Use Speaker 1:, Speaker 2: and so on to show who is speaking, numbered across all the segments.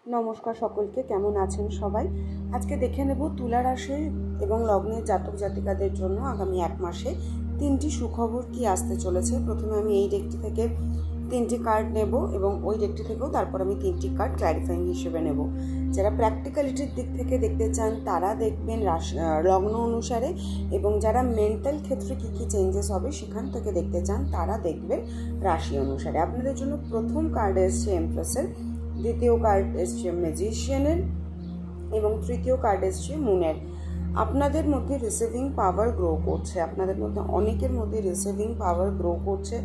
Speaker 1: নমস্কার সকলকে, কেমন আছেন সবাই? আজকে দেখে নেব তুলা রাশি এবং লগ্নের জাতক জাতিকাদের জন্য আগামী এক মাসে তিনটি সুখবর কি আসতে চলেছে। প্রথমে আমি এই ডেকটি থেকে তিনটি কার্ড নেব এবং ওই ডেকটি থেকেও তারপর আমি তিনটি কার্ড ক্ল্যারিফাইং হিসেবে নেব। যারা প্র্যাকটিক্যালিটির দিক থেকে দেখতে চান তারা দেখবেন লগ্ন অনুসারে, এবং যারা মেন্টাল ক্ষেত্রে কী কী চেঞ্জেস হবে সেখান থেকে দেখতে চান তারা দেখবেন রাশি অনুসারে। আপনাদের জন্য প্রথম কার্ড এসছে এমপ্রেসের, দ্বিতীয় কার্ড এসছে ম্যাজিশিয়ানের এবং তৃতীয় কার্ড এসছে মুনের। আপনাদের মধ্যে রিসিভিং পাওয়ার গ্রো করছে, আপনাদের মধ্যে অনেকের মধ্যে রিসিভিং পাওয়ার গ্রো করছে।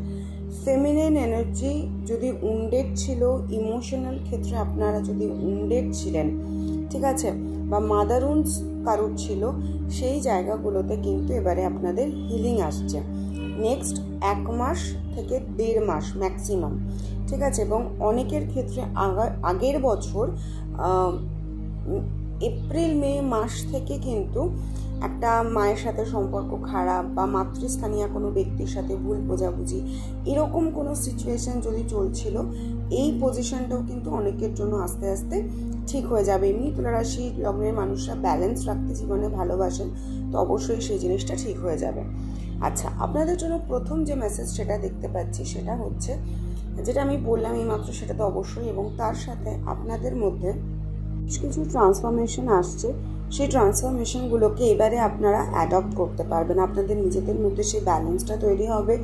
Speaker 1: ফেমিনাইন এনার্জি যদি উন্ডেড ছিল, ইমোশনাল ক্ষেত্রে আপনারা যদি উন্ডেড ছিলেন, ঠিক আছে, বা মাদার উন্ডস কারোর ছিল, সেই জায়গাগুলোতে কিন্তু এবারে আপনাদের হিলিং আসছে নেক্সট 1 মাস থেকে 1.5 মাস ম্যাক্সিমাম, ঠিক আছে। এবং অনেকের ক্ষেত্রে আগের বছর এপ্রিল মে মাস থেকে কিন্তু একটা মায়ের সাথে সম্পর্ক খারাপ বা মাতৃস্থানীয় কোনো ব্যক্তির সাথে ভুল বোঝাবুঝি, এরকম কোনো সিচুয়েশন যদি চলছিল, এই পজিশনটাও কিন্তু অনেকের জন্য আস্তে আস্তে ঠিক হয়ে যাবে। এমনি তুলা রাশি লগ্নের মানুষরা ব্যালেন্স রাখতে জীবনে ভালোবাসেন, তো অবশ্যই সেই জিনিসটা ঠিক হয়ে যাবে। আচ্ছা, আপনাদের জন্য প্রথম যে মেসেজ সেটা দেখতে পাচ্ছি সেটা হচ্ছে, যেটা আমি বললাম এইমাত্র সেটা তো অবশ্যই, এবং তার সাথে আপনাদের মধ্যে কিছু ট্রান্সফরমেশন আসছে। সেই ট্রান্সফরমেশনগুলোকে এবারে আপনারা অ্যাডপ্ট করতে পারবেন, আপনাদের নিজেদের মধ্যে সেই ব্যালেন্সটা তৈরি হবে।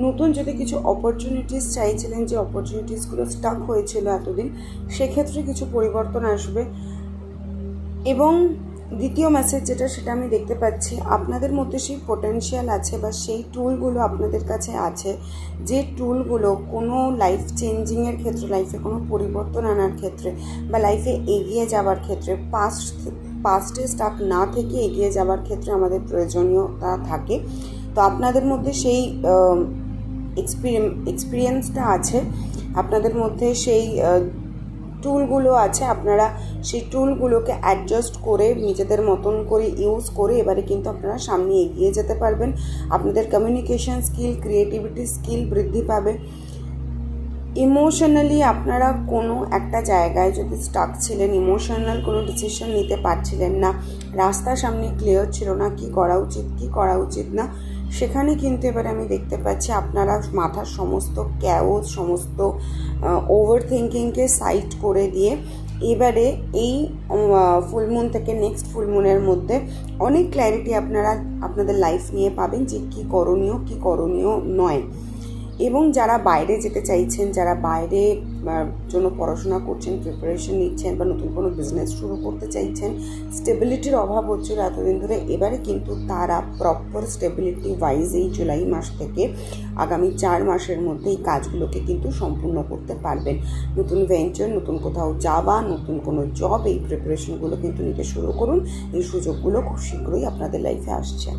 Speaker 1: নতুন যদি কিছু অপরচুনিটিস চাইছিলেন, যে অপরচুনিটিসগুলো স্টাক হয়েছিল এতদিন, সেক্ষেত্রে কিছু পরিবর্তন আসবে। এবং দ্বিতীয় মেসেজ যেটা, সেটা আমি দেখতে পাচ্ছি আপনাদের মধ্যে সেই পোটেনশিয়াল আছে বা সেই টুলগুলো আপনাদের কাছে আছে, যে টুলগুলো কোনো লাইফ চেঞ্জিংয়ের ক্ষেত্রে, লাইফে কোনো পরিবর্তন আনার ক্ষেত্রে বা লাইফে এগিয়ে যাওয়ার ক্ষেত্রে, পাস্টে স্টাক না থেকে এগিয়ে যাওয়ার ক্ষেত্রে আমাদের প্রয়োজনীয়তা থাকে। তো আপনাদের মধ্যে সেই এক্সপিরিয়েন্সটা আছে, আপনাদের মধ্যে সেই টুলগুলো আছে, আপনারা সেই টুলগুলোকে অ্যাডজাস্ট করে নিজেদের মতন করে ইউজ করে এবারে কিন্তু আপনারা সামনে এগিয়ে যেতে পারবেন। আপনাদের কমিউনিকেশন স্কিল, ক্রিয়েটিভিটি স্কিল বৃদ্ধি পাবে। ইমোশনালি আপনারা কোনো একটা জায়গায় যদি স্টাক ছিলেন, ইমোশনাল কোনো ডিসিশন নিতে পারছিলেন না, রাস্তা সামনে ক্লিয়ার ছিল না, কি করা উচিত কি করা উচিত না, সেখানে কিন্তু এবারে আমি দেখতে পাচ্ছি আপনারা মাথার সমস্ত ক্যাওস, সমস্ত ওভার থিঙ্কিংকে সাইড করে দিয়ে এবারে এই ফুলমুন থেকে নেক্সট ফুলমুনের মধ্যে অনেক ক্ল্যারিটি আপনারা আপনাদের লাইফ নিয়ে পাবেন, যে কী করণীয় কী করণীয় নয়। এবং যারা বাইরে যেতে চাইছেন, যারা বাইরে জন্য পড়াশোনা করছেন, প্রিপারেশন নিচ্ছেন, বা নতুন কোনো বিজনেস শুরু করতে চাইছেন, স্টেবিলিটির অভাব হচ্ছিল এতদিন ধরে, এবারে কিন্তু তারা প্রপার স্টেবিলিটি ওয়াইজ এই জুলাই মাস থেকে আগামী 4 মাসের মধ্যে এই কাজগুলোকে কিন্তু সম্পূর্ণ করতে পারবেন। নতুন ভেঞ্চার, নতুন কোথাও যাওয়া, নতুন কোনো জব, এই প্রিপারেশনগুলো কিন্তু নিতে শুরু করুন। এই সুযোগগুলো খুব শীঘ্রই আপনাদের লাইফে আসছে।